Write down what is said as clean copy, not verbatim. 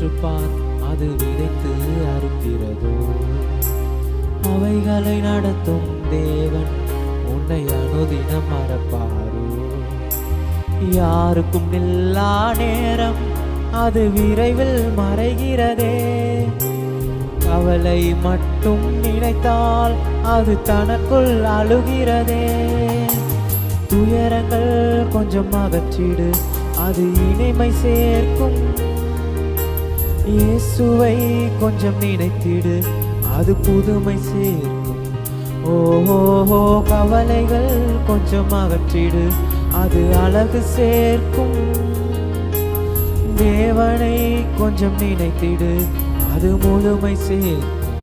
உற்றுப்பார், அது விதைத்து அறுக்கிறதோ. அவைகளை நடத்தும் தேவன் உன்னை அனுதினம் மறப்பாரோ. யாருக்கும் நில்லா நேரம், அது விரைவில் மறைகிறதே. கவலை மட்டும் நினைத்தால் அது தனக்குள் அழுகிறதே. துயரங்கள் கொஞ்சம் அகற்றிடு, அது இனிமை சேர்க்கும். இயேசுவை கொஞ்சம் நினைத்திடு, அது புதுமை சேர்க்கும். ஓஹோ, கவலைகள் கொஞ்சம் அகற்றிடு, அது அழகு சேர்க்கும். தேவனை கொஞ்சம் நினைத்திடு, அது முழுமை சேர்க்கும்.